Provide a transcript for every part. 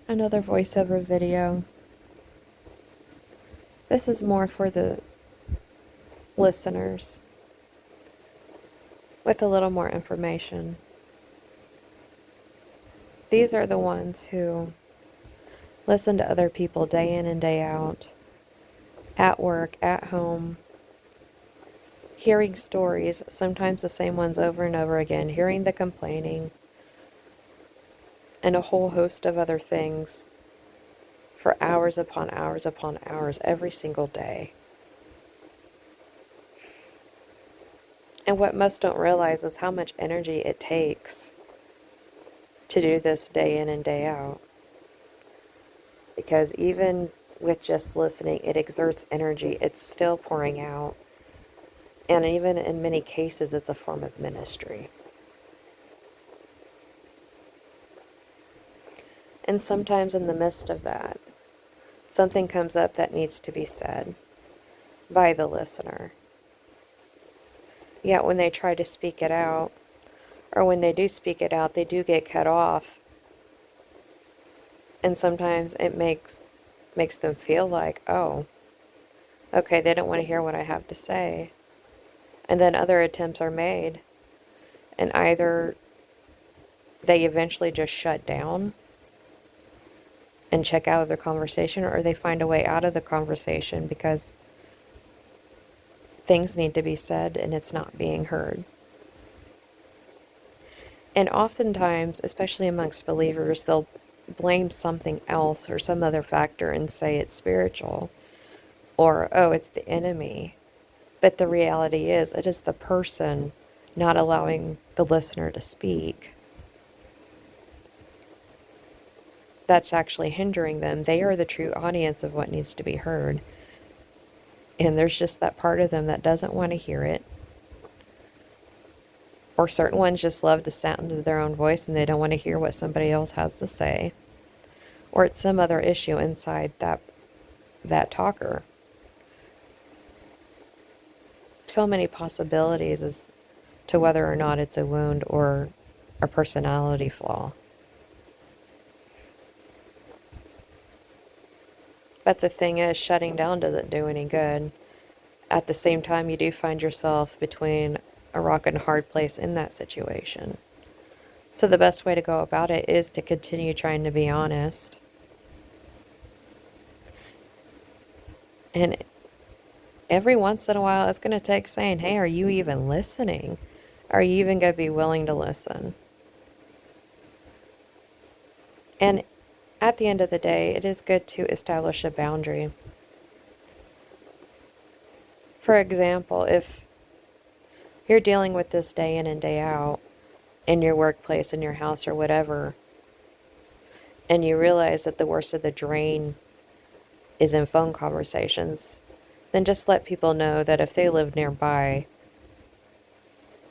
another voiceover video. This is more for the listeners with a little more information. These are the ones who listen to other people day in and day out, at work, at home, hearing stories, sometimes the same ones over and over again, hearing the complaining, and a whole host of other things for hours upon hours upon hours every single day. And what most don't realize is how much energy it takes to do this day in and day out. Because even with just listening, it exerts energy. It's still pouring out. And even in many cases, it's a form of ministry. And sometimes in the midst of that, something comes up that needs to be said by the listener. Yet when they try to speak it out, or when they do speak it out, they do get cut off. And sometimes it makes them feel like, oh, okay, they don't want to hear what I have to say. And then other attempts are made, and either they eventually just shut down and check out of the conversation, or they find a way out of the conversation because things need to be said and it's not being heard. And oftentimes, especially amongst believers, they'll blame something else or some other factor and say it's spiritual, or, oh, it's the enemy. But the reality is, it is the person not allowing the listener to speak that's actually hindering them. They are the true audience of what needs to be heard. And there's just that part of them that doesn't want to hear it. Or certain ones just love the sound of their own voice and they don't want to hear what somebody else has to say. Or it's some other issue inside that talker. So many possibilities as to whether or not it's a wound or a personality flaw. But the thing is, shutting down doesn't do any good. At the same time, you do find yourself between a rock and a hard place in that situation. So the best way to go about it is to continue trying to be honest. And every once in a while, it's going to take saying, hey, are you even listening? Are you even going to be willing to listen? And at the end of the day, it is good to establish a boundary. For example, if you're dealing with this day in and day out in your workplace, in your house, or whatever, and you realize that the worst of the drain is in phone conversations, then just let people know that if they live nearby,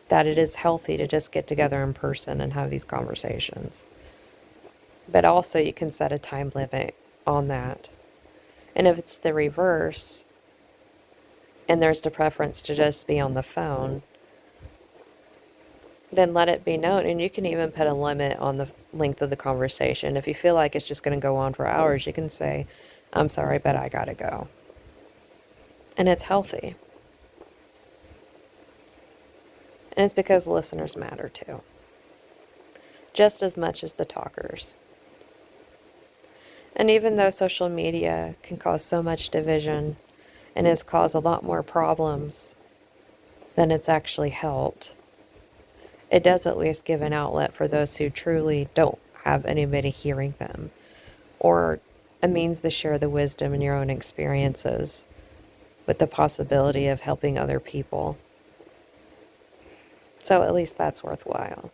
that it is healthy to just get together in person and have these conversations. But also you can set a time limit on that. And if it's the reverse, and there's the preference to just be on the phone, then let it be known. And you can even put a limit on the length of the conversation. If you feel like it's just going to go on for hours, you can say, I'm sorry, but I gotta go. And it's healthy. And it's because listeners matter too, just as much as the talkers. And even though social media can cause so much division and has caused a lot more problems than it's actually helped, it does at least give an outlet for those who truly don't have anybody hearing them, or a means to share the wisdom and your own experiences with the possibility of helping other people. So at least that's worthwhile.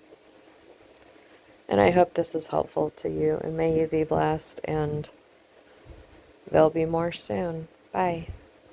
And I hope this is helpful to you, and may you be blessed, and there'll be more soon. Bye.